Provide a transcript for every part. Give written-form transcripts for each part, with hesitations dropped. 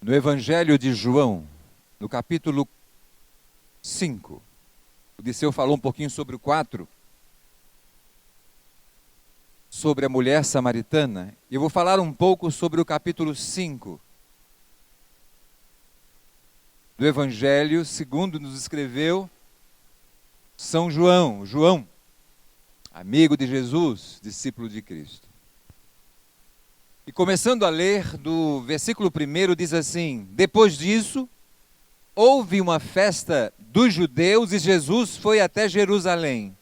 No Evangelho de João, no capítulo 5, o Disseu falou um pouquinho sobre o 4, sobre a mulher samaritana, e eu vou falar um pouco sobre o capítulo 5 do Evangelho, segundo nos escreveu São João, amigo de Jesus, discípulo de Cristo. E começando a ler do versículo 1, diz assim: depois disso, houve uma festa dos judeus e Jesus foi até Jerusalém.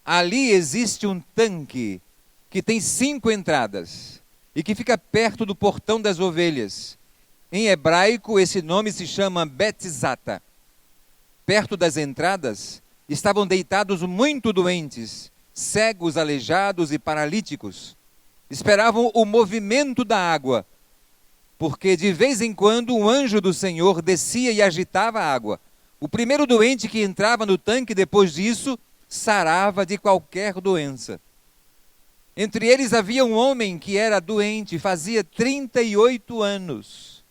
Ali existe um tanque que tem 5 entradas e que fica perto do portão das ovelhas. Em hebraico, esse nome se chama Betzata. Perto das entradas estavam deitados muito doentes, cegos, aleijados e paralíticos. Esperavam o movimento da água, porque de vez em quando um anjo do Senhor descia e agitava a água. O primeiro doente que entrava no tanque depois disso, sarava de qualquer doença. Entre eles havia um homem que era doente, fazia 38 anos.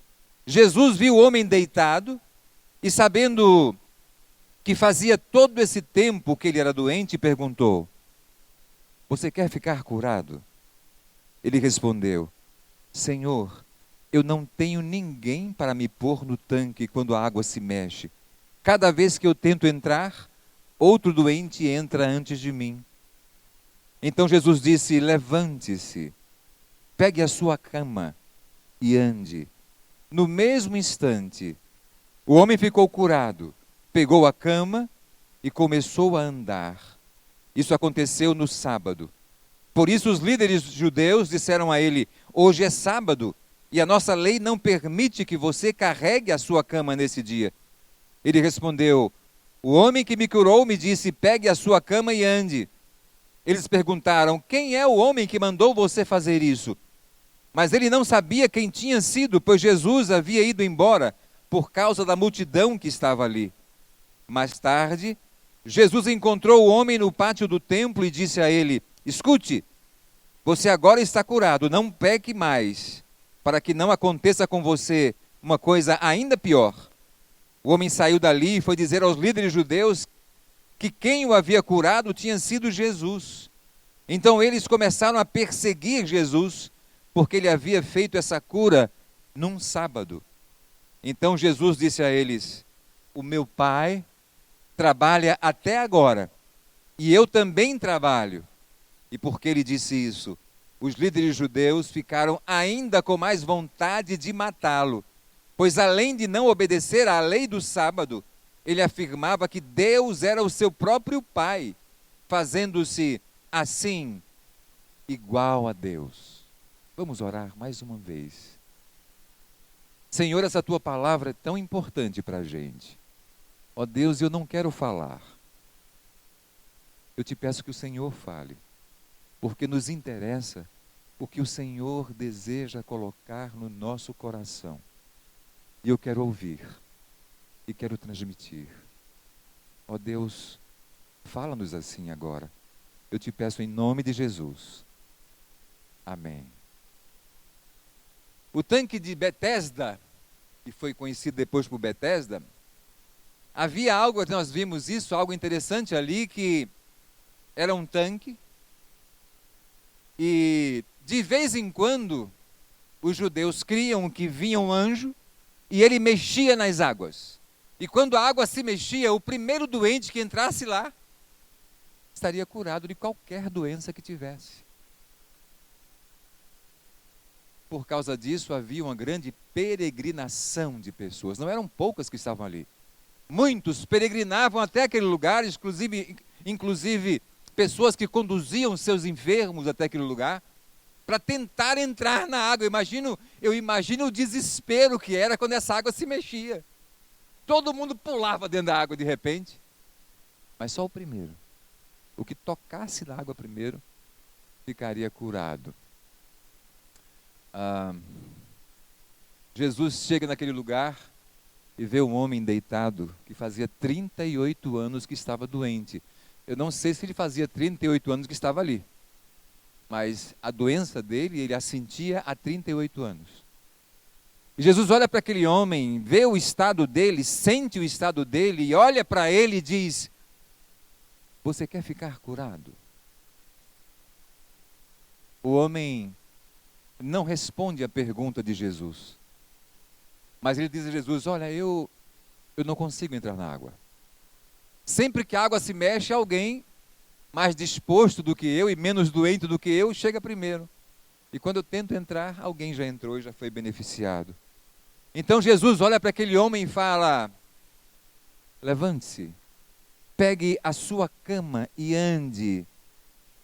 Jesus viu o homem deitado e, sabendo que fazia todo esse tempo que ele era doente, perguntou: você quer ficar curado? Ele respondeu: Senhor, eu não tenho ninguém para me pôr no tanque quando a água se mexe. Cada vez que eu tento entrar, outro doente entra antes de mim. Então Jesus disse: levante-se, pegue a sua cama e ande. No mesmo instante, o homem ficou curado, pegou a cama e começou a andar. Isso aconteceu no sábado. Por isso os líderes judeus disseram a ele: hoje é sábado e a nossa lei não permite que você carregue a sua cama nesse dia. Ele respondeu: o homem que me curou me disse: pegue a sua cama e ande. Eles perguntaram: quem é o homem que mandou você fazer isso? Mas ele não sabia quem tinha sido, pois Jesus havia ido embora por causa da multidão que estava ali. Mais tarde, Jesus encontrou o homem no pátio do templo e disse a ele: escute, você agora está curado, não peque mais, para que não aconteça com você uma coisa ainda pior. O homem saiu dali e foi dizer aos líderes judeus que quem o havia curado tinha sido Jesus. Então eles começaram a perseguir Jesus, porque ele havia feito essa cura num sábado. Então Jesus disse a eles: o meu Pai trabalha até agora, e eu também trabalho. E porque ele disse isso, os líderes judeus ficaram ainda com mais vontade de matá-lo, pois além de não obedecer à lei do sábado, ele afirmava que Deus era o seu próprio Pai, fazendo-se assim igual a Deus. Vamos orar mais uma vez. Senhor, essa tua palavra é tão importante para a gente. Ó Deus, eu não quero falar. Eu te peço que o Senhor fale, porque nos interessa o que o Senhor deseja colocar no nosso coração. E eu quero ouvir e quero transmitir. Ó Deus, fala-nos assim agora. Eu te peço em nome de Jesus. Amém. O tanque de Betesda, que foi conhecido depois por Betesda, havia algo, nós vimos isso, algo interessante ali, que era um tanque, e de vez em quando os judeus criam que vinha um anjo e ele mexia nas águas. E quando a água se mexia, o primeiro doente que entrasse lá estaria curado de qualquer doença que tivesse. Por causa disso havia uma grande peregrinação de pessoas, não eram poucas que estavam ali. Muitos peregrinavam até aquele lugar, inclusive pessoas que conduziam seus enfermos até aquele lugar, para tentar entrar na água. Eu imagino o desespero que era quando essa água se mexia. Todo mundo pulava dentro da água de repente, mas só o primeiro, o que tocasse na água primeiro, ficaria curado. Jesus chega naquele lugar e vê um homem deitado que fazia 38 anos que estava doente. Eu não sei se ele fazia 38 anos que estava ali, mas a doença dele, ele a sentia há 38 anos. E Jesus olha para aquele homem, vê o estado dele, sente o estado dele, e olha para ele e diz: você quer ficar curado? O homem não responde à pergunta de Jesus. Mas ele diz a Jesus: olha, eu não consigo entrar na água. Sempre que a água se mexe, alguém mais disposto do que eu e menos doente do que eu chega primeiro. E quando eu tento entrar, alguém já entrou e já foi beneficiado. Então Jesus olha para aquele homem e fala: levante-se, pegue a sua cama e ande.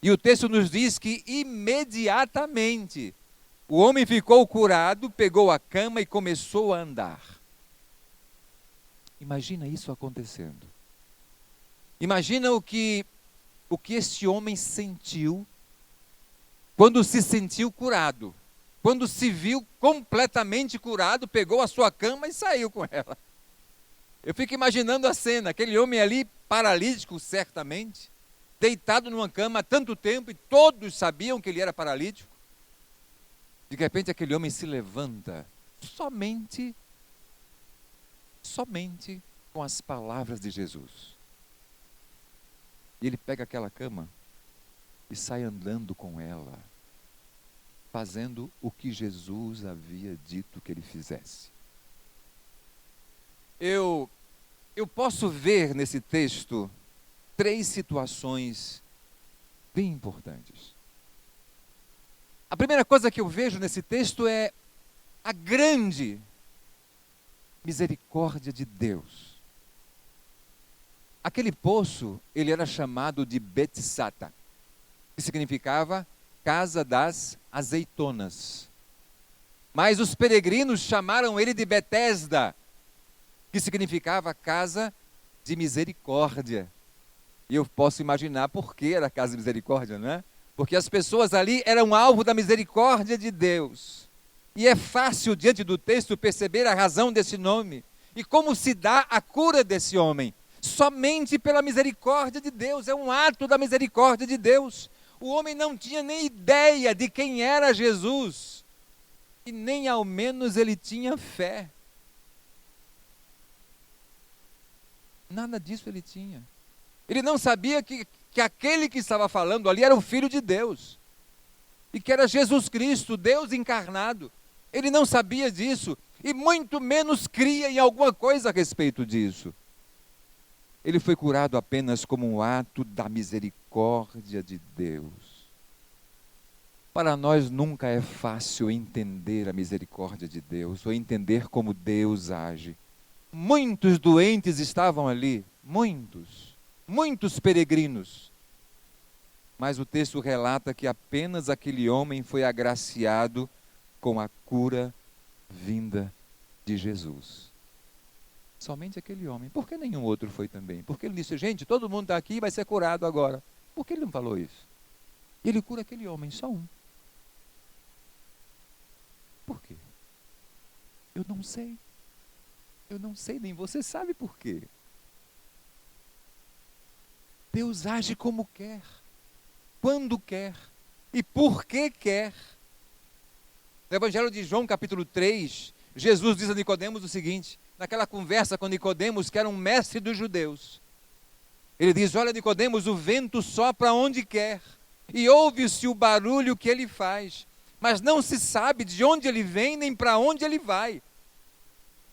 E o texto nos diz que imediatamente o homem ficou curado, pegou a cama e começou a andar. Imagina isso acontecendo. Imagina o que este homem sentiu quando se sentiu curado. Quando se viu completamente curado, pegou a sua cama e saiu com ela. Eu fico imaginando a cena, aquele homem ali, paralítico certamente, deitado numa cama há tanto tempo, e todos sabiam que ele era paralítico. De repente aquele homem se levanta, somente com as palavras de Jesus. E ele pega aquela cama e sai andando com ela, fazendo o que Jesus havia dito que ele fizesse. Eu posso ver nesse texto 3 situações bem importantes. A primeira coisa que eu vejo nesse texto é a grande misericórdia de Deus. Aquele poço, ele era chamado de Betsata, que significava casa das azeitonas. Mas os peregrinos chamaram ele de Betesda, que significava casa de misericórdia. E eu posso imaginar por que era casa de misericórdia, não é? Porque as pessoas ali eram alvo da misericórdia de Deus. E é fácil, diante do texto, perceber a razão desse nome. E como se dá a cura desse homem. Somente pela misericórdia de Deus. É um ato da misericórdia de Deus. O homem não tinha nem ideia de quem era Jesus. E nem ao menos ele tinha fé. Nada disso ele tinha. Ele não sabia que aquele que estava falando ali era o Filho de Deus. E que era Jesus Cristo, Deus encarnado. Ele não sabia disso. E muito menos cria em alguma coisa a respeito disso. Ele foi curado apenas como um ato da misericórdia de Deus. Para nós nunca é fácil entender a misericórdia de Deus, ou entender como Deus age. Muitos doentes estavam ali, muitos peregrinos. Mas o texto relata que apenas aquele homem foi agraciado com a cura vinda de Jesus. Somente aquele homem. Por que nenhum outro foi também? Porque ele disse: gente, todo mundo está aqui e vai ser curado agora. Por que ele não falou isso? Ele cura aquele homem, só um. Por quê? Eu não sei. Eu não sei, nem você sabe por quê. Deus age como quer, quando quer e por que quer. No Evangelho de João, capítulo 3, Jesus diz a Nicodemos o seguinte, naquela conversa com Nicodemos, que era um mestre dos judeus. Ele diz: olha, Nicodemos, o vento sopra onde quer, e ouve-se o barulho que ele faz, mas não se sabe de onde ele vem, nem para onde ele vai.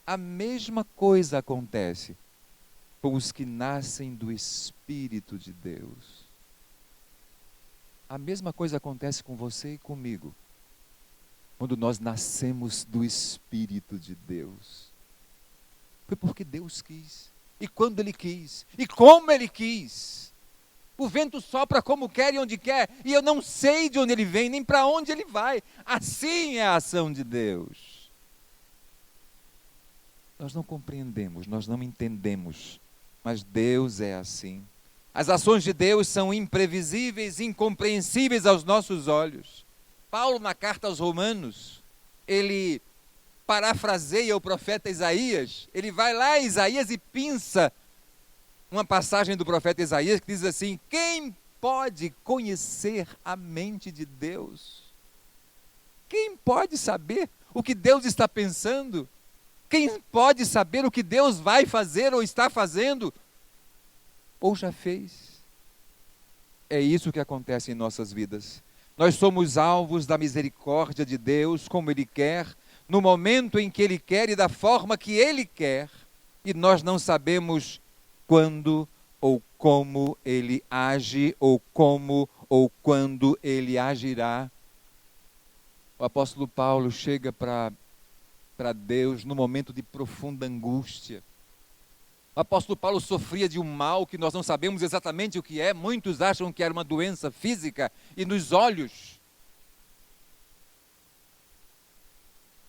A mesma coisa acontece com os que nascem do Espírito de Deus. A mesma coisa acontece com você e comigo, quando nós nascemos do Espírito de Deus. Foi porque Deus quis, e quando Ele quis, e como Ele quis. O vento sopra como quer e onde quer, e eu não sei de onde ele vem, nem para onde ele vai. Assim é a ação de Deus. Nós não compreendemos, nós não entendemos, mas Deus é assim. As ações de Deus são imprevisíveis, incompreensíveis aos nossos olhos. Paulo, na carta aos Romanos, ele parafraseia o profeta Isaías. Ele vai lá em Isaías e pinça uma passagem do profeta Isaías que diz assim: quem pode conhecer a mente de Deus? Quem pode saber o que Deus está pensando? Quem pode saber o que Deus vai fazer ou está fazendo? Ou já fez? É isso que acontece em nossas vidas. Nós somos alvos da misericórdia de Deus, como Ele quer, no momento em que Ele quer e da forma que Ele quer, e nós não sabemos quando ou como Ele age, ou como ou quando Ele agirá. O apóstolo Paulo chega para Deus no momento de profunda angústia. O apóstolo Paulo sofria de um mal que nós não sabemos exatamente o que é. Muitos acham que era uma doença física e nos olhos.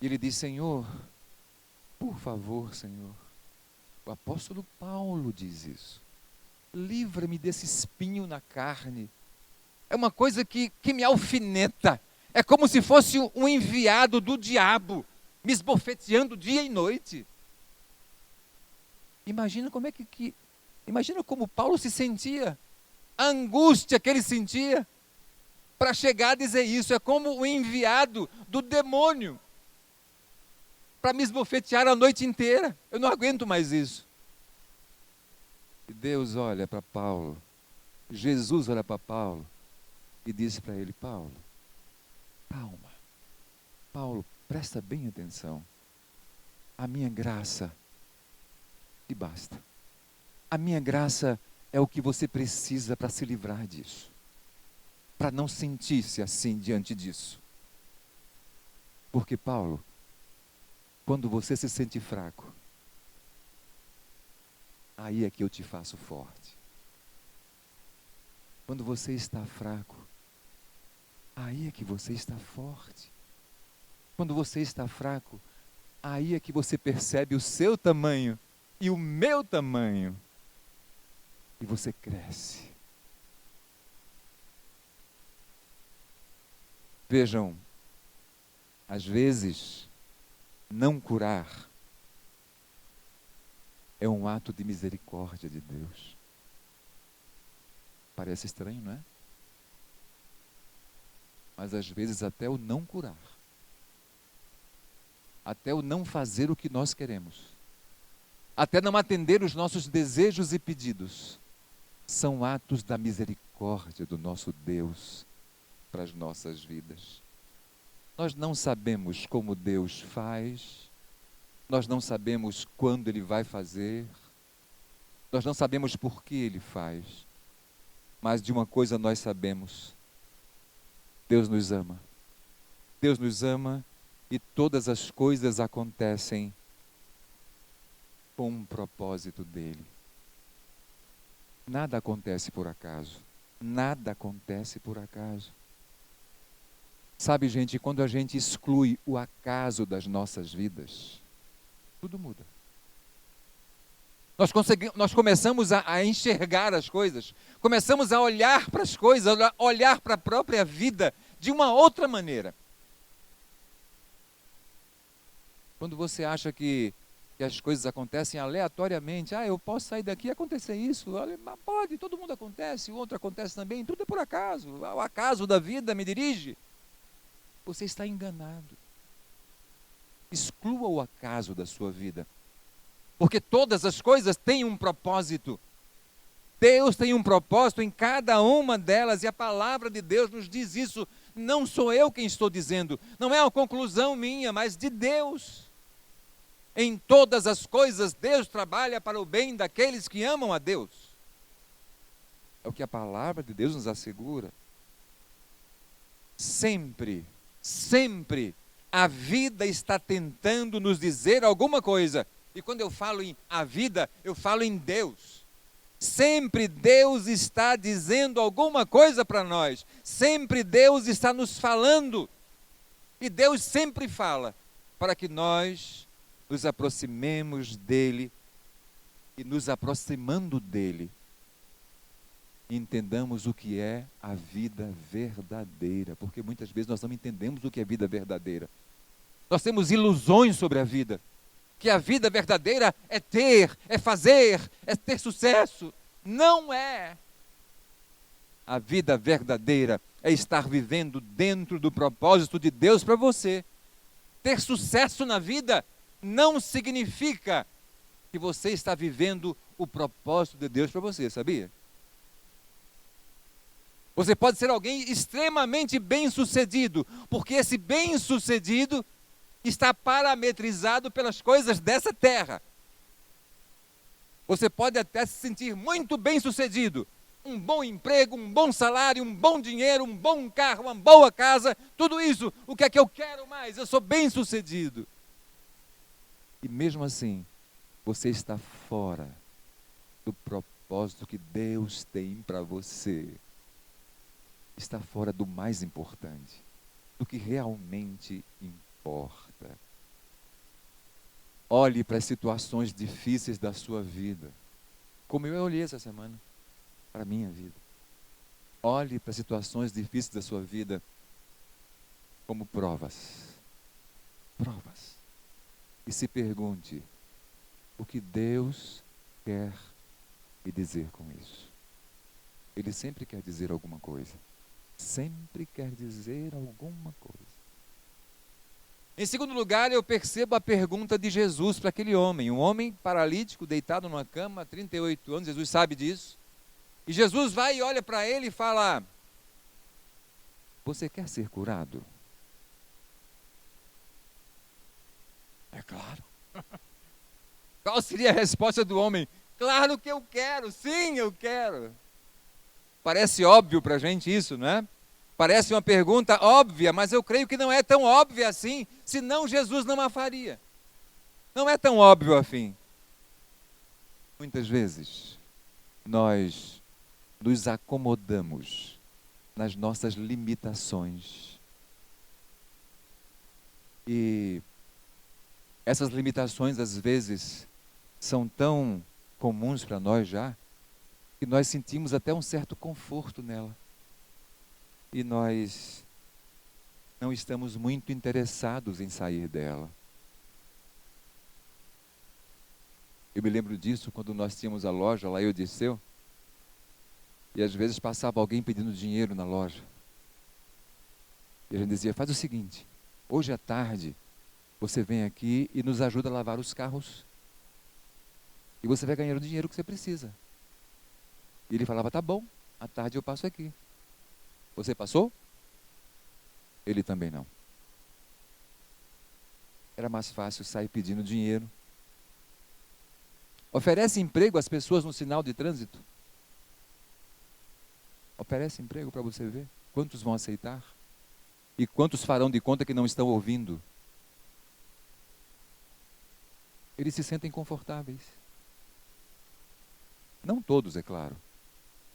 E ele diz: Senhor, por favor, Senhor. O apóstolo Paulo diz isso. Livra-me desse espinho na carne. É uma coisa que me alfineta. É como se fosse um enviado do diabo, me esbofeteando dia e noite. Imagina imagina como Paulo se sentia, a angústia que ele sentia, para chegar a dizer isso. É como o enviado do demônio, para me esbofetear a noite inteira. Eu não aguento mais isso. E Deus olha para Paulo, Jesus olha para Paulo, e disse para ele: Paulo, calma. Paulo, presta bem atenção. A minha graça te basta. A minha graça é o que você precisa para se livrar disso. Para não sentir-se assim diante disso. Porque, Paulo, quando você se sente fraco, aí é que eu te faço forte. Quando você está fraco, aí é que você está forte. Quando você está fraco, aí é que você percebe o seu tamanho e o meu tamanho. E você cresce. Vejam, às vezes, não curar é um ato de misericórdia de Deus. Parece estranho, não é? Mas às vezes até o não curar, até o não fazer o que nós queremos, até não atender os nossos desejos e pedidos, são atos da misericórdia do nosso Deus para as nossas vidas. Nós não sabemos como Deus faz, nós não sabemos quando Ele vai fazer, nós não sabemos por que Ele faz, mas de uma coisa nós sabemos: Deus nos ama. Deus nos ama e todas as coisas acontecem com um propósito dEle. Nada acontece por acaso. Nada acontece por acaso. Sabe, gente, quando a gente exclui o acaso das nossas vidas, tudo muda. Nós começamos a enxergar as coisas, começamos a olhar para as coisas, olhar para a própria vida de uma outra maneira. Quando você acha que as coisas acontecem aleatoriamente, eu posso sair daqui e acontecer isso, pode, todo mundo acontece, o outro acontece também, tudo é por acaso, o acaso da vida me dirige. Você está enganado. Exclua o acaso da sua vida. Porque todas as coisas têm um propósito. Deus tem um propósito em cada uma delas, e a palavra de Deus nos diz isso. Não sou eu quem estou dizendo, não é uma conclusão minha, mas de Deus. Em todas as coisas, Deus trabalha para o bem daqueles que amam a Deus. É o que a palavra de Deus nos assegura. Sempre, sempre, a vida está tentando nos dizer alguma coisa. E quando eu falo em a vida, eu falo em Deus. Sempre Deus está dizendo alguma coisa para nós. Sempre Deus está nos falando. E Deus sempre fala para que nós nos aproximemos dEle. E nos aproximando dEle, entendamos o que é a vida verdadeira. Porque muitas vezes nós não entendemos o que é vida verdadeira. Nós temos ilusões sobre a vida. Que a vida verdadeira é ter, é fazer, é ter sucesso. Não é. A vida verdadeira é estar vivendo dentro do propósito de Deus para você. ter sucesso na vida não significa que você está vivendo o propósito de Deus para você, sabia? Você pode ser alguém extremamente bem-sucedido, porque esse bem-sucedido está parametrizado pelas coisas dessa terra. Você pode até se sentir muito bem-sucedido, um bom emprego, um bom salário, um bom dinheiro, um bom carro, uma boa casa, tudo isso, o que é que eu quero mais? Eu sou bem-sucedido. E mesmo assim, você está fora do propósito que Deus tem para você. Está fora do mais importante, do que realmente importa. Olhe para as situações difíceis da sua vida, como eu olhei essa semana para a minha vida. Olhe para as situações difíceis da sua vida como provas. Provas. E se pergunte, o que Deus quer me dizer com isso? Ele sempre quer dizer alguma coisa. Sempre quer dizer alguma coisa. Em segundo lugar, eu percebo a pergunta de Jesus para aquele homem. Um homem paralítico, deitado numa cama há 38 anos, Jesus sabe disso. E Jesus vai e olha para ele e fala: você quer ser curado? É claro. Qual seria a resposta do homem? Claro que eu quero, sim, eu quero. Parece óbvio para a gente isso, não é? Parece uma pergunta óbvia, mas eu creio que não é tão óbvia assim, senão Jesus não a faria. Não é tão óbvio assim. Muitas vezes, nós nos acomodamos nas nossas limitações. E essas limitações, às vezes, são tão comuns para nós já, que nós sentimos até um certo conforto nela. E nós não estamos muito interessados em sair dela. Eu me lembro disso quando nós tínhamos a loja lá em Odisseu, e às vezes passava alguém pedindo dinheiro na loja. E a gente dizia: faz o seguinte, hoje à tarde você vem aqui e nos ajuda a lavar os carros. E você vai ganhar o dinheiro que você precisa. E ele falava: tá bom, à tarde eu passo aqui. Você passou? Ele também não. Era mais fácil sair pedindo dinheiro. Oferece emprego às pessoas no sinal de trânsito. Oferece emprego para você ver quantos vão aceitar. E quantos farão de conta que não estão ouvindo. Eles se sentem confortáveis. Não todos, é claro,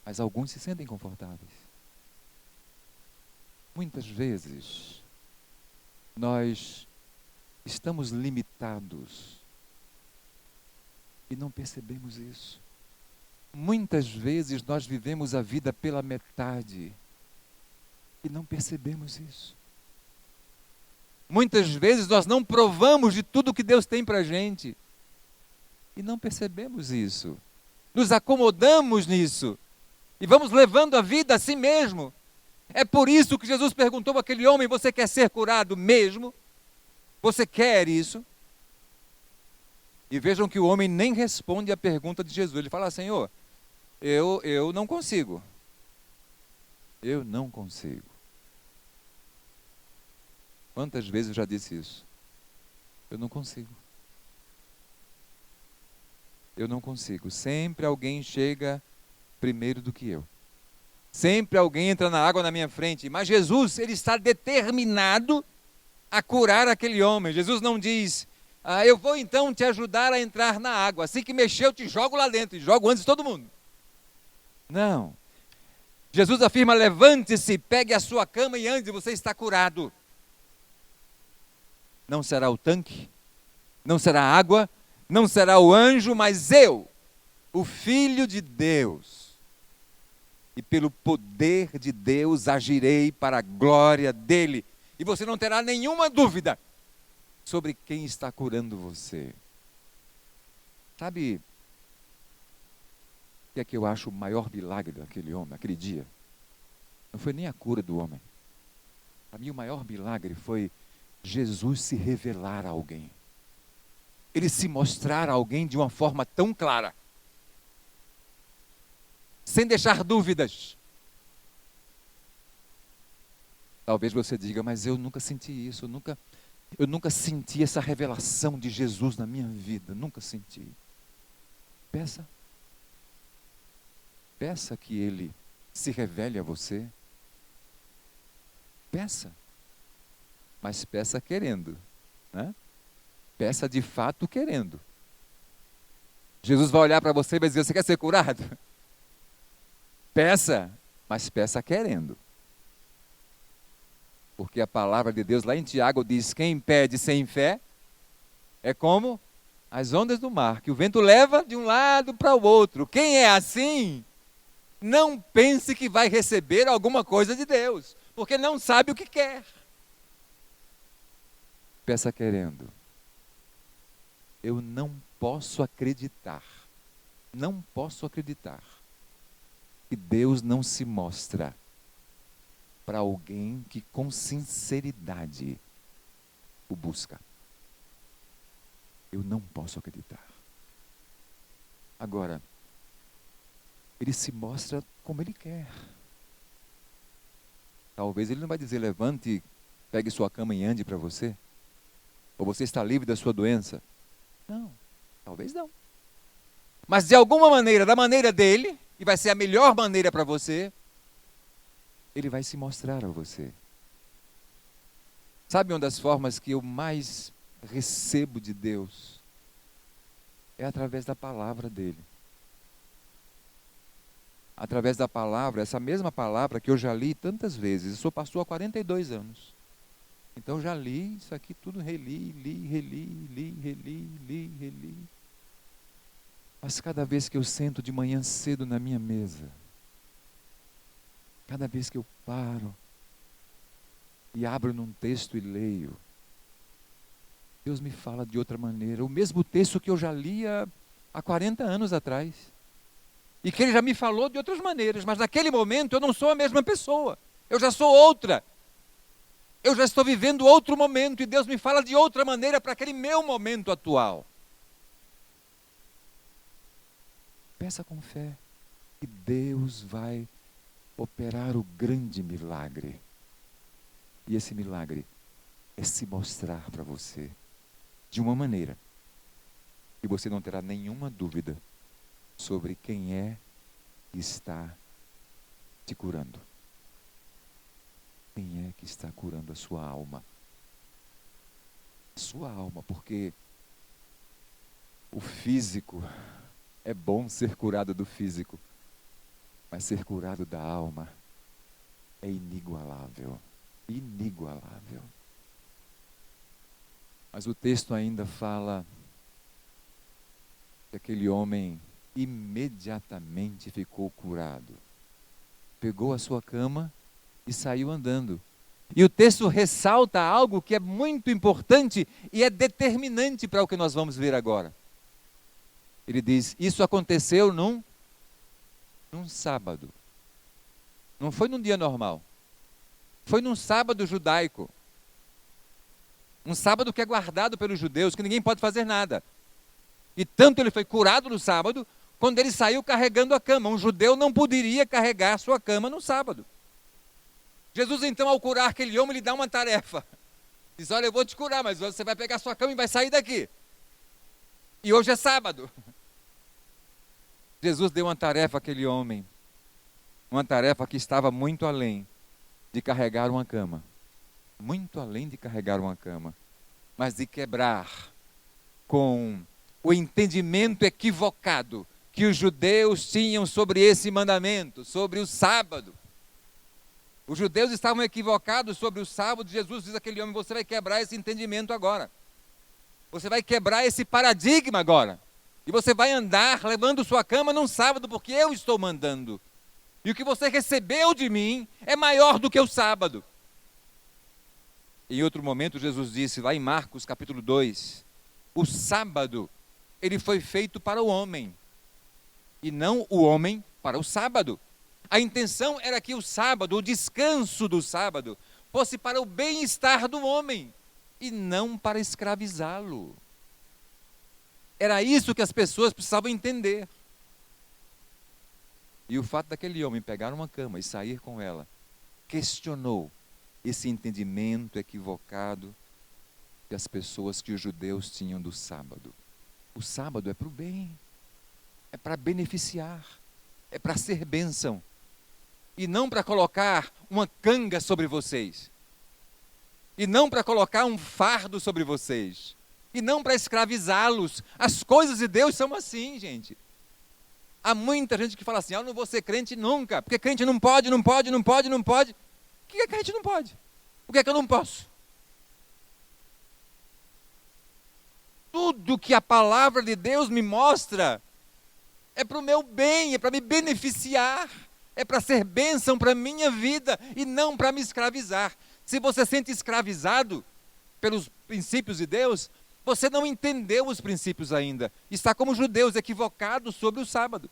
mas alguns se sentem confortáveis. Muitas vezes, nós estamos limitados e não percebemos isso. Muitas vezes nós vivemos a vida pela metade e não percebemos isso. Muitas vezes nós não provamos de tudo que Deus tem para a gente e não percebemos isso. Nos acomodamos nisso e vamos levando a vida a si mesmo. É por isso que Jesus perguntou àquele homem: você quer ser curado mesmo? Você quer isso? E vejam que o homem nem responde à pergunta de Jesus. Ele fala: Senhor, eu não consigo. Eu não consigo. Quantas vezes eu já disse isso? Eu não consigo. Eu não consigo. Sempre alguém chega primeiro do que eu. Sempre alguém entra na água na minha frente. Mas Jesus, ele está determinado a curar aquele homem. Jesus não diz: eu vou então te ajudar a entrar na água. Assim que mexer, eu te jogo lá dentro. E jogo antes de todo mundo. Não. Jesus afirma: levante-se, pegue a sua cama e ande, você está curado. Não será o tanque, não será a água, não será o anjo, mas eu, o Filho de Deus. E pelo poder de Deus agirei para a glória dele. E você não terá nenhuma dúvida sobre quem está curando você. Sabe o que é que eu acho o maior milagre daquele homem, aquele dia? Não foi nem a cura do homem. Para mim o maior milagre foi Jesus se revelar a alguém. Ele se mostrar a alguém de uma forma tão clara, sem deixar dúvidas. Talvez você diga, mas eu nunca senti isso, eu nunca senti essa revelação de Jesus na minha vida, nunca senti. Peça que Ele se revele a você. Peça, mas peça querendo, né? Peça de fato querendo. Jesus vai olhar para você e vai dizer, você quer ser curado? Peça, mas peça querendo. Porque a palavra de Deus lá em Tiago diz, quem pede sem fé é como as ondas do mar, que o vento leva de um lado para o outro. Quem é assim, não pense que vai receber alguma coisa de Deus, porque não sabe o que quer. Peça querendo. Eu não posso acreditar que Deus não se mostra para alguém que com sinceridade o busca. Eu não posso acreditar. Agora, Ele se mostra como Ele quer. Talvez Ele não vai dizer, levante, pegue sua cama e ande para você. Ou você está livre da sua doença. Não, talvez não. Mas de alguma maneira, da maneira dele, e vai ser a melhor maneira para você, Ele vai se mostrar a você. Sabe uma das formas que eu mais recebo de Deus? É através da palavra dele. Através da palavra, essa mesma palavra que eu já li tantas vezes. Eu sou pastor há 42 anos. Então já li isso aqui tudo, reli. Mas cada vez que eu sento de manhã cedo na minha mesa, cada vez que eu paro e abro num texto e leio, Deus me fala de outra maneira. O mesmo texto que eu já lia há 40 anos atrás. E que Ele já me falou de outras maneiras. Mas naquele momento eu não sou a mesma pessoa. Eu já sou outra. Eu já estou vivendo outro momento. E Deus me fala de outra maneira para aquele meu momento atual. Peça com fé que Deus vai operar o grande milagre. E esse milagre é se mostrar para você de uma maneira que você não terá nenhuma dúvida sobre quem é que está te curando. Quem é que está curando a sua alma? A sua alma, porque o físico, é bom ser curado do físico, mas ser curado da alma é inigualável. Inigualável. Mas o texto ainda fala que aquele homem imediatamente ficou curado. Pegou a sua cama e saiu andando. E o texto ressalta algo que é muito importante e é determinante para o que nós vamos ver agora. Ele diz, isso aconteceu num sábado. Não foi num dia normal. Foi num sábado judaico. Um sábado que é guardado pelos judeus, que ninguém pode fazer nada. E tanto ele foi curado no sábado, quando ele saiu carregando a cama. Um judeu não poderia carregar sua cama no sábado. Jesus então, ao curar aquele homem, lhe dá uma tarefa. Diz, olha, eu vou te curar, mas você vai pegar sua cama e vai sair daqui. E hoje é sábado. Jesus deu uma tarefa àquele homem. Uma tarefa que estava muito além de carregar uma cama. Muito além de carregar uma cama. Mas de quebrar com o entendimento equivocado que os judeus tinham sobre esse mandamento, sobre o sábado. Os judeus estavam equivocados sobre o sábado. Jesus diz àquele homem, você vai quebrar esse entendimento agora. Você vai quebrar esse paradigma agora. E você vai andar levando sua cama num sábado, porque eu estou mandando. E o que você recebeu de mim é maior do que o sábado. Em outro momento, Jesus disse, lá em Marcos capítulo 2, o sábado, ele foi feito para o homem, e não o homem para o sábado. A intenção era que o sábado, o descanso do sábado, fosse para o bem-estar do homem, e não para escravizá-lo. Era isso que as pessoas precisavam entender. E o fato daquele homem pegar uma cama e sair com ela questionou esse entendimento equivocado que as pessoas, que os judeus tinham do sábado. O sábado é para o bem, é para beneficiar, é para ser bênção, e não para colocar uma canga sobre vocês, e não para colocar um fardo sobre vocês, e não para escravizá-los. As coisas de Deus são assim, gente. Há muita gente que fala assim: eu não vou ser crente nunca, porque crente não pode, não pode, não pode, não pode. O que é que a gente não pode? O que é que eu não posso? Tudo que a palavra de Deus me mostra é para o meu bem, é para me beneficiar, é para ser bênção para a minha vida e não para me escravizar. Se você se sente escravizado pelos princípios de Deus, você não entendeu os princípios ainda. Está como judeus, equivocados sobre o sábado.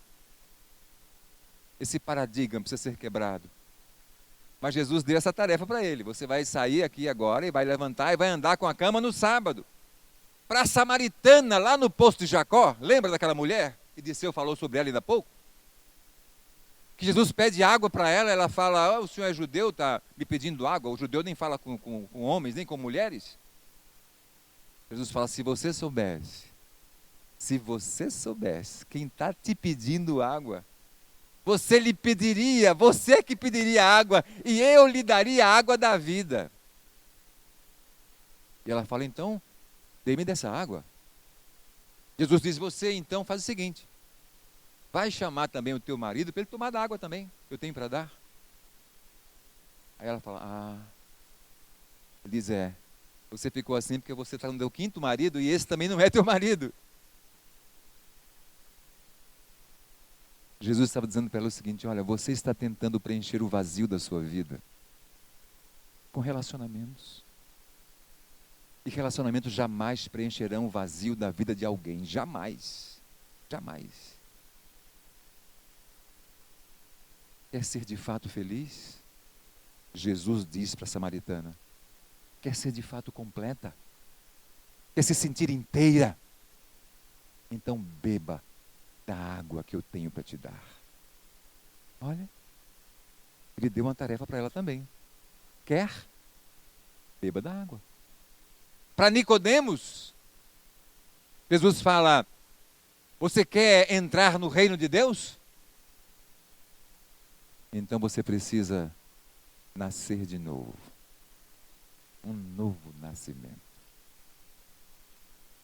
Esse paradigma precisa ser quebrado. Mas Jesus deu essa tarefa para ele: você vai sair aqui agora e vai levantar e vai andar com a cama no sábado. Para a samaritana, lá no poço de Jacó, lembra daquela mulher que Disseu falou sobre ela ainda há pouco? Que Jesus pede água para ela, ela fala: o senhor é judeu, está me pedindo água? O judeu nem fala com homens, nem com mulheres. Jesus fala: se você soubesse quem está te pedindo água, você lhe pediria, você que pediria água, e eu lhe daria a água da vida. E ela fala: então, dê-me dessa água. Jesus diz: você então faz o seguinte, vai chamar também o teu marido para ele tomar da água também, que eu tenho para dar. Aí ela fala: ele diz: você ficou assim porque você está no teu quinto marido e esse também não é teu marido. Jesus estava dizendo para ela o seguinte: olha, você está tentando preencher o vazio da sua vida com relacionamentos. E relacionamentos jamais preencherão o vazio da vida de alguém. Jamais. Jamais. Quer ser de fato feliz? Jesus diz para a samaritana: quer ser de fato completa? Quer se sentir inteira? Então beba da água que eu tenho para te dar. Olha, ele deu uma tarefa para ela também. Quer? Beba da água. Para Nicodemos, Jesus fala: você quer entrar no reino de Deus? Então você precisa nascer de novo. Um novo nascimento.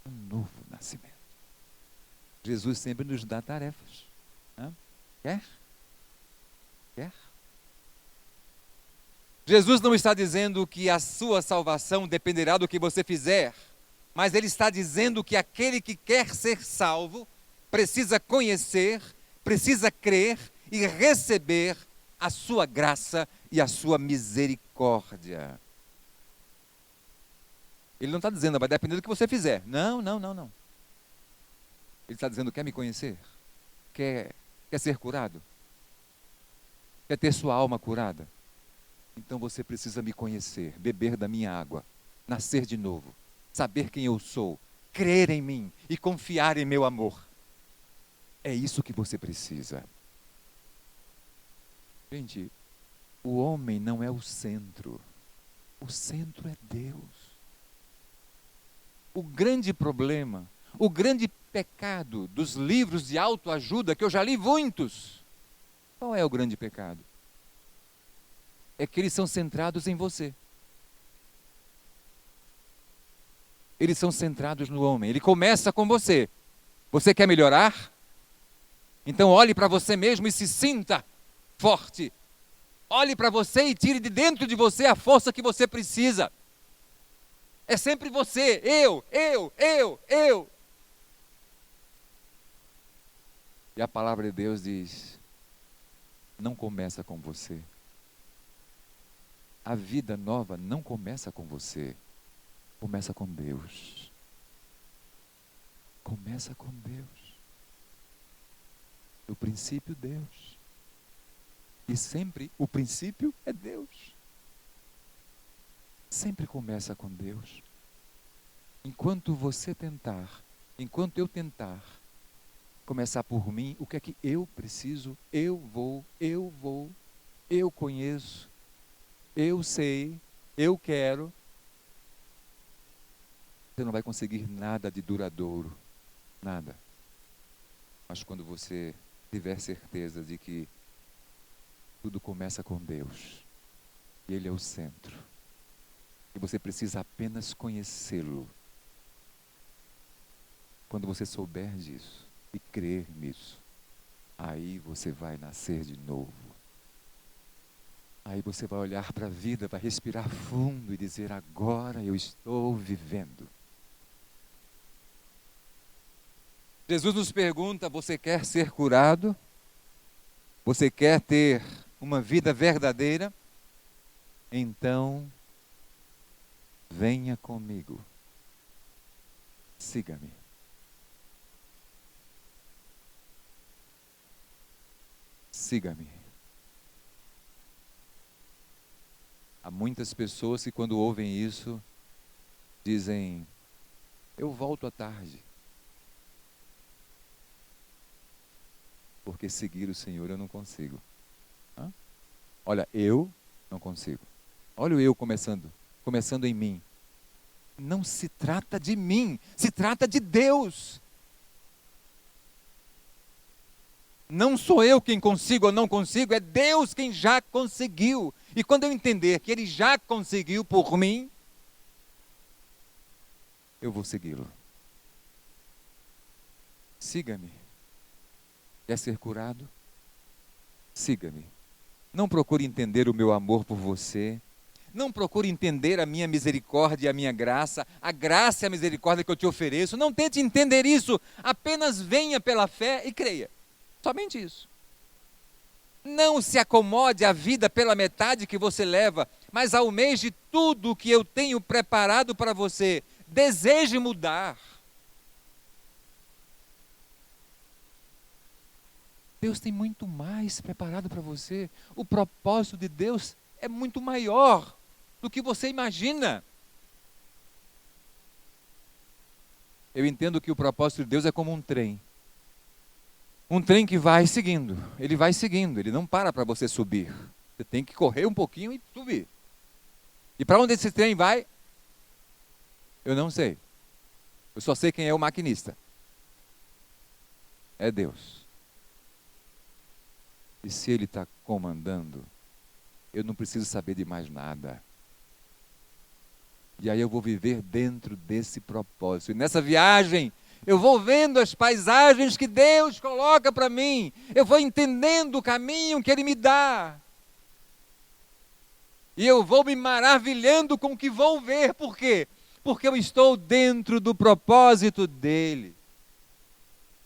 Um novo nascimento. Jesus sempre nos dá tarefas. Quer? Quer? Jesus não está dizendo que a sua salvação dependerá do que você fizer, mas Ele está dizendo que aquele que quer ser salvo precisa conhecer, precisa crer e receber a sua graça e a sua misericórdia. Ele não está dizendo: vai depender do que você fizer. Não. Ele está dizendo: quer me conhecer? Quer ser curado? Quer ter sua alma curada? Então você precisa me conhecer, beber da minha água, nascer de novo, saber quem eu sou, crer em mim e confiar em meu amor. É isso que você precisa. Gente, o homem não é o centro é Deus. O grande problema, o grande pecado dos livros de autoajuda, que eu já li muitos, qual é o grande pecado? É que eles são centrados em você. Eles são centrados no homem. Ele começa com você. Você quer melhorar? Então olhe para você mesmo e se sinta forte. Olhe para você e tire de dentro de você a força que você precisa. É sempre você, eu. E a palavra de Deus diz: não começa com você. A vida nova não começa com você, começa com Deus. Começa com Deus. No princípio, Deus. E sempre o princípio é Deus. Sempre começa com Deus. Enquanto você tentar, enquanto eu tentar começar por mim, o que é que eu preciso? Eu vou, eu conheço, eu sei, eu quero. Você não vai conseguir nada de duradouro, nada. Mas quando você tiver certeza de que tudo começa com Deus, e Ele é o centro, e você precisa apenas conhecê-lo. Quando você souber disso e crer nisso, aí você vai nascer de novo. Aí você vai olhar para a vida, vai respirar fundo e dizer: agora eu estou vivendo. Jesus nos pergunta: você quer ser curado? Você quer ter uma vida verdadeira? Então, venha comigo. Siga-me. Siga-me. Há muitas pessoas que, quando ouvem isso, dizem: eu volto à tarde. Porque seguir o Senhor eu não consigo. Hã? Olha, eu não consigo. Olha o eu começando em mim. Não se trata de mim, se trata de Deus. Não sou eu quem consigo ou não consigo, é Deus quem já conseguiu. E quando eu entender que Ele já conseguiu por mim, eu vou segui-lo. Siga-me. Quer ser curado? Siga-me. Não procure entender o meu amor por você. Não procure entender a minha misericórdia e a minha graça, a graça e a misericórdia que eu te ofereço. Não tente entender isso. Apenas venha pela fé e creia. Somente isso. Não se acomode à vida pela metade que você leva, mas almeje tudo o que eu tenho preparado para você. Deseje mudar. Deus tem muito mais preparado para você. O propósito de Deus é muito maior do que você imagina. Eu entendo que o propósito de Deus é como um trem. Um trem que vai seguindo, ele não para você subir. Você tem que correr um pouquinho e subir. E para onde esse trem vai? Eu não sei. Eu só sei quem é o maquinista. É Deus. E se Ele está comandando, eu não preciso saber de mais nada. E aí eu vou viver dentro desse propósito. E nessa viagem, eu vou vendo as paisagens que Deus coloca para mim. Eu vou entendendo o caminho que Ele me dá. E eu vou me maravilhando com o que vou ver. Por quê? Porque eu estou dentro do propósito dEle.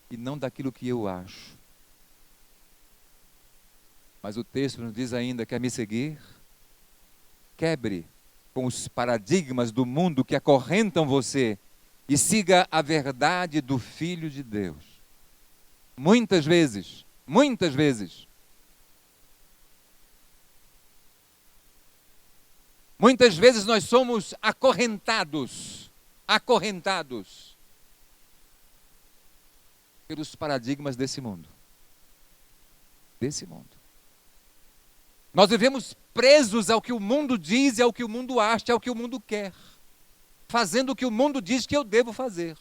E não daquilo que eu acho. Mas o texto nos diz ainda: quer me seguir? Quebre com os paradigmas do mundo que acorrentam você e siga a verdade do Filho de Deus. Muitas vezes nós somos acorrentados pelos paradigmas desse mundo. Nós vivemos presos ao que o mundo diz e ao que o mundo acha, ao que o mundo quer, fazendo o que o mundo diz que eu devo fazer.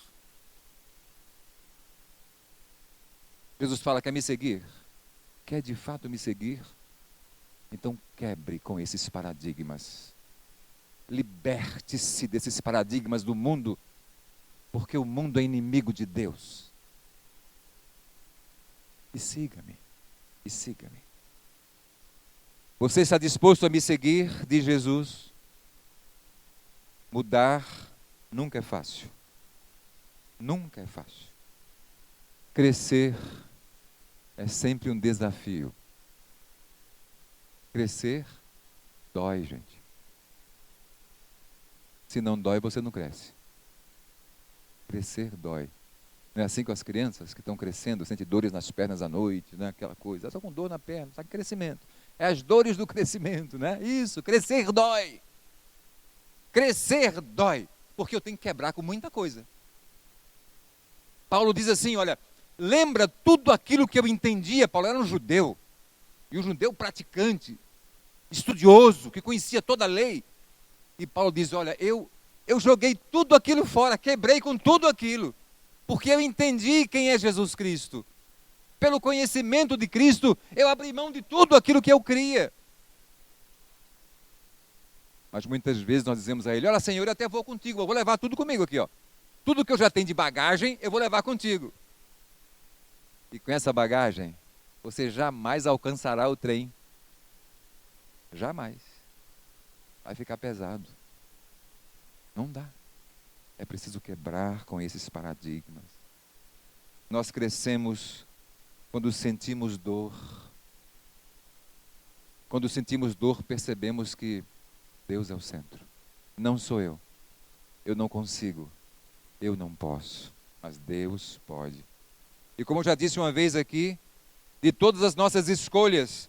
Jesus fala: quer me seguir? Quer de fato me seguir? Então quebre com esses paradigmas. Liberte-se desses paradigmas do mundo, porque o mundo é inimigo de Deus. E siga-me. Você está disposto a me seguir? Diz Jesus. Mudar nunca é fácil. Nunca é fácil. Crescer é sempre um desafio. Crescer dói, gente. Se não dói, você não cresce. Crescer dói. Não é assim com as crianças que estão crescendo, sentem dores nas pernas à noite, né? Aquela coisa. Estão com dor na perna, está em crescimento. É as dores do crescimento, né? Isso, crescer dói. Crescer dói. porque eu tenho que quebrar com muita coisa. Paulo diz assim, olha, lembra tudo aquilo que eu entendia. Paulo era um judeu, e um judeu praticante, estudioso, que conhecia toda a lei. E Paulo diz, olha, eu joguei tudo aquilo fora, quebrei com tudo aquilo, porque eu entendi quem é Jesus Cristo. Pelo conhecimento de Cristo, eu abri mão de tudo aquilo que eu cria. Mas muitas vezes nós dizemos a ele, olha Senhor, eu até vou contigo, eu vou levar tudo comigo aqui, ó. Tudo que eu já tenho de bagagem, eu vou levar contigo. E com essa bagagem, você jamais alcançará o trem. Jamais. Vai ficar pesado. Não dá. É preciso quebrar com esses paradigmas. Nós crescemos quando sentimos dor. Quando sentimos dor, percebemos que Deus é o centro. Não sou eu. Eu não consigo. Eu não posso. Mas Deus pode. E como eu já disse uma vez aqui, de todas as nossas escolhas,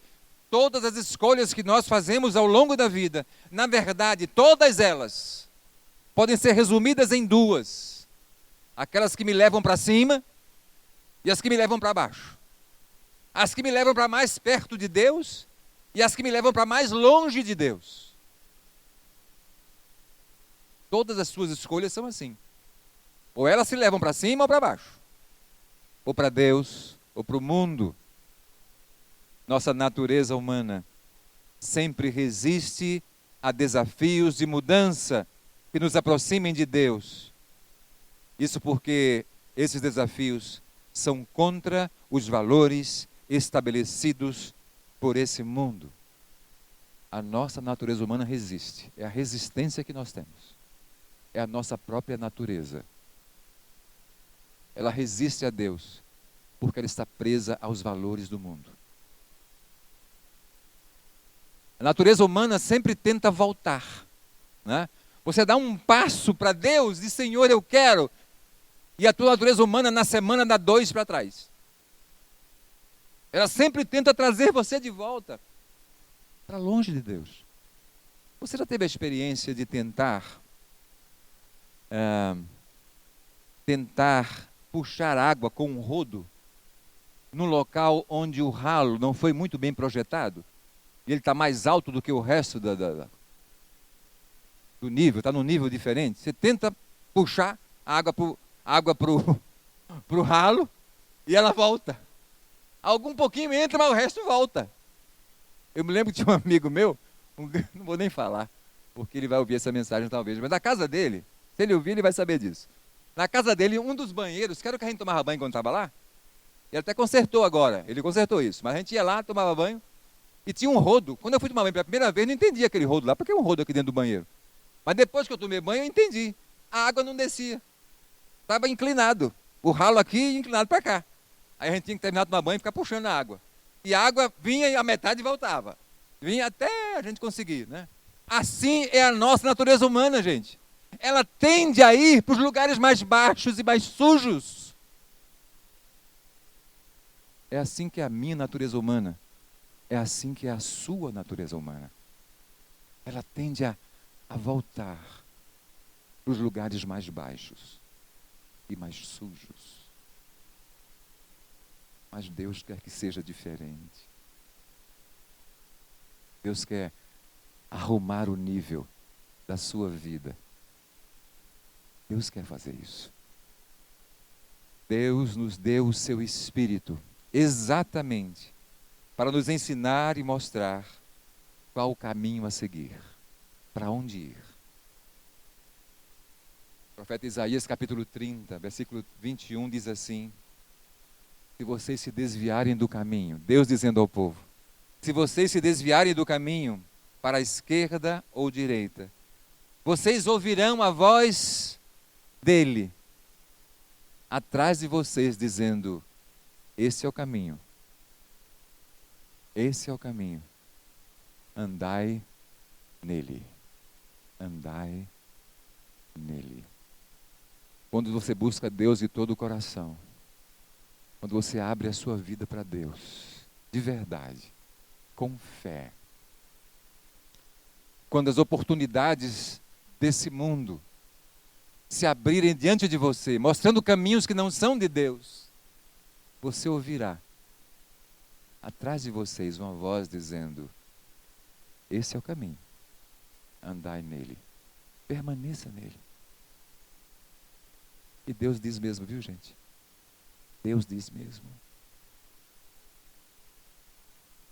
todas as escolhas que nós fazemos ao longo da vida, na verdade, todas elas podem ser resumidas em duas. Aquelas que me levam para cima e as que me levam para baixo. As que me levam para mais perto de Deus e as que me levam para mais longe de Deus. Todas as suas escolhas são assim. Ou elas se levam para cima ou para baixo. Ou para Deus, ou para o mundo. Nossa natureza humana sempre resiste a desafios de mudança que nos aproximem de Deus. Isso porque esses desafios são contra os valores estabelecidos por esse mundo. A nossa natureza humana resiste. É a resistência que nós temos. É a nossa própria natureza. Ela resiste a Deus, porque ela está presa aos valores do mundo. A natureza humana sempre tenta voltar, né? Você dá um passo para Deus e diz, Senhor, eu quero. E a tua natureza humana na semana dá 2 para trás. Ela sempre tenta trazer você de volta para longe de Deus. Você já teve a experiência de tentar puxar água com um rodo num local onde o ralo não foi muito bem projetado? E ele está mais alto do que o resto do nível, está num nível diferente. Você tenta puxar a água para o ralo e ela volta. Algum pouquinho entra, mas o resto volta. Eu me lembro que tinha um amigo meu, não vou nem falar, porque ele vai ouvir essa mensagem talvez, mas na casa dele, se ele ouvir, ele vai saber disso. Na casa dele, um dos banheiros, que era o que a gente tomava banho quando estava lá, ele até consertou agora, ele consertou isso, mas a gente ia lá, tomava banho, e tinha um rodo. Quando eu fui tomar banho pela primeira vez, não entendi aquele rodo lá, porque é um rodo aqui dentro do banheiro. Mas depois que eu tomei banho, eu entendi. A água não descia. Estava inclinado. O ralo aqui inclinado para cá. Aí a gente tinha que terminar de tomar banho e ficar puxando a água. E a água vinha e a metade voltava. Vinha até a gente conseguir, né? Assim é a nossa natureza humana, gente. Ela tende a ir para os lugares mais baixos e mais sujos. É assim que é a minha natureza humana. É assim que é a sua natureza humana. Ela tende a voltar para os lugares mais baixos e mais sujos. Mas Deus quer que seja diferente. Deus quer arrumar o nível da sua vida. Deus quer fazer isso. Deus nos deu o seu Espírito exatamente para nos ensinar e mostrar qual o caminho a seguir, para onde ir. O profeta Isaías, capítulo 30, versículo 21, diz assim: se vocês se desviarem do caminho, Deus dizendo ao povo, se vocês se desviarem do caminho para a esquerda ou direita, vocês ouvirão a voz dele atrás de vocês dizendo, esse é o caminho. Esse é o caminho. Andai nele. Andai nele. Quando você busca Deus de todo o coração, quando você abre a sua vida para Deus, de verdade, com fé, quando as oportunidades desse mundo se abrirem diante de você, mostrando caminhos que não são de Deus, você ouvirá atrás de vocês uma voz dizendo: esse é o caminho, andai nele, permaneça nele. E Deus diz mesmo, viu, gente? Deus diz mesmo.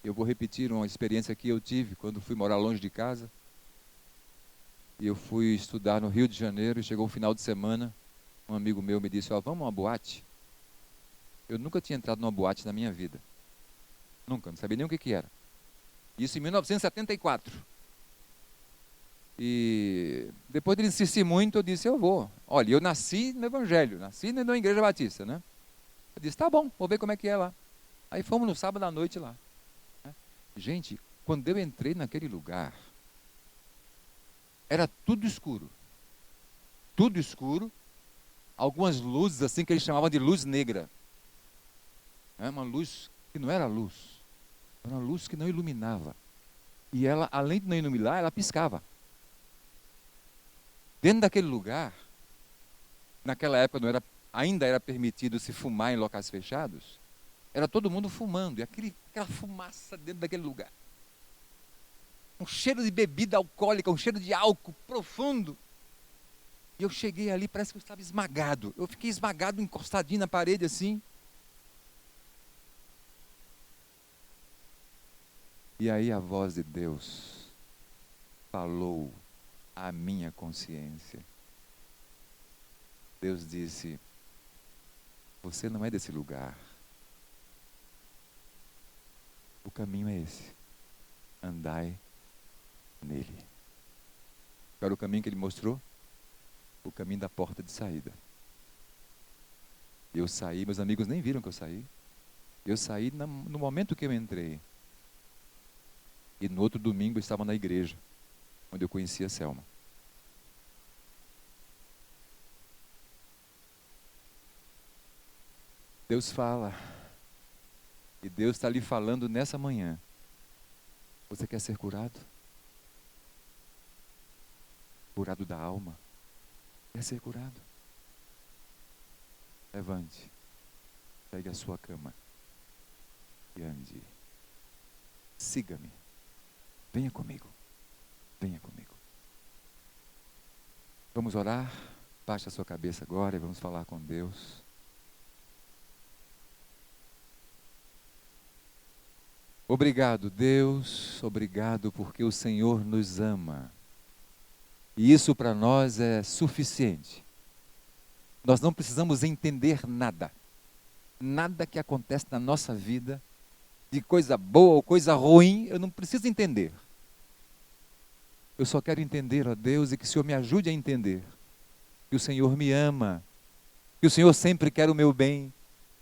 Eu vou repetir uma experiência que eu tive quando fui morar longe de casa. E eu fui estudar no Rio de Janeiro e chegou o final de semana, um amigo meu me disse: ó, vamos a uma boate? Eu nunca tinha entrado numa boate na minha vida. Nunca, não sabia nem o que era. Isso em 1974. E depois de ele insistir muito, eu disse: eu vou. Olha, eu nasci no Evangelho, nasci na Igreja Batista, né? Eu disse: tá bom, vou ver como é que é lá. Aí fomos no sábado à noite lá. Gente, quando eu entrei naquele lugar, era tudo escuro. Tudo escuro. Algumas luzes assim que eles chamavam de luz negra. Uma luz que não era luz. Era uma luz que não iluminava. E ela, além de não iluminar, ela piscava. Dentro daquele lugar, naquela época ainda era permitido se fumar em locais fechados, era todo mundo fumando. E aquela fumaça dentro daquele lugar. Um cheiro de bebida alcoólica, um cheiro de álcool profundo. E eu cheguei ali, parece que eu estava esmagado. Eu fiquei esmagado, encostadinho na parede assim. E aí a voz de Deus falou à minha consciência. Deus disse: você não é desse lugar. O caminho é esse. Andai nele. Qual era o caminho que ele mostrou? O caminho da porta de saída. Eu saí, meus amigos nem viram que eu saí. Eu saí no momento que eu entrei. E no outro domingo eu estava na igreja, onde eu conhecia a Selma. Deus fala. E Deus está lhe falando nessa manhã. Você quer ser curado? Curado da alma? Quer ser curado? Levante. Pegue a sua cama. E ande. Siga-me. Venha comigo. Venha comigo. Vamos orar? Baixe a sua cabeça agora e vamos falar com Deus. Obrigado, Deus. Obrigado porque o Senhor nos ama. E isso para nós é suficiente. Nós não precisamos entender nada. Nada que acontece na nossa vida, de coisa boa ou coisa ruim, eu não preciso entender. Eu só quero entender, ó Deus, e que o Senhor me ajude a entender. Que o Senhor me ama. Que o Senhor sempre quer o meu bem.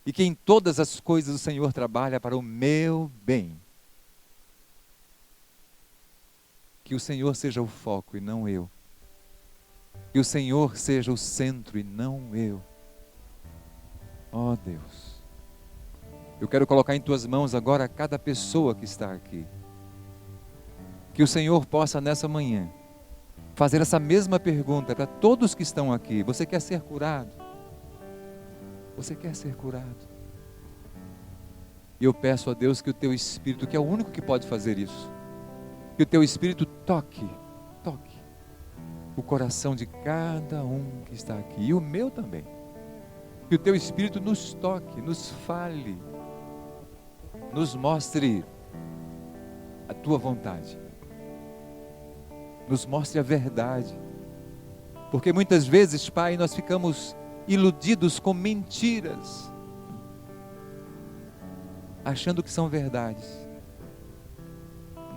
E que em todas as coisas o Senhor trabalha para o meu bem. Que o Senhor seja o foco e não eu. Que o Senhor seja o centro e não eu. Ó Deus, eu quero colocar em tuas mãos agora cada pessoa que está aqui. Que o Senhor possa nessa manhã fazer essa mesma pergunta para todos que estão aqui. Você quer ser curado? Você quer ser curado? E eu peço a Deus que o teu Espírito, que é o único que pode fazer isso, que o teu Espírito toque o coração de cada um que está aqui, e o meu também. Que o teu Espírito nos toque, nos fale, nos mostre a tua vontade, nos mostre a verdade, porque muitas vezes, Pai, nós ficamos iludidos com mentiras, achando que são verdades.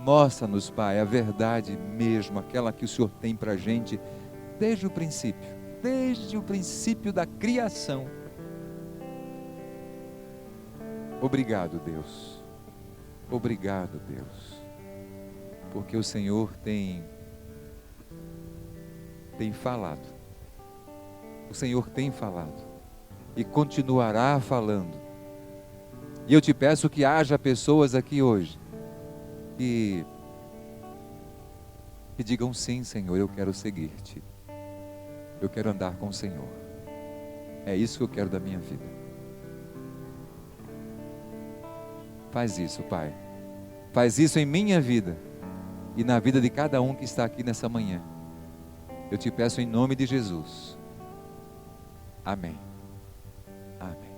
Mostra-nos, Pai, a verdade mesmo, aquela que o Senhor tem para a gente desde o princípio da criação. Obrigado, Deus. Obrigado, Deus. Porque o Senhor tem falado. O Senhor tem falado. E continuará falando. E eu te peço que haja pessoas aqui hoje que digam: sim, Senhor, eu quero seguir-te. eu quero andar com o Senhor. É isso que eu quero da minha vida. Faz isso, Pai. Faz isso em minha vida e na vida de cada um que está aqui nessa manhã. Eu te peço em nome de Jesus. Amém. Amém.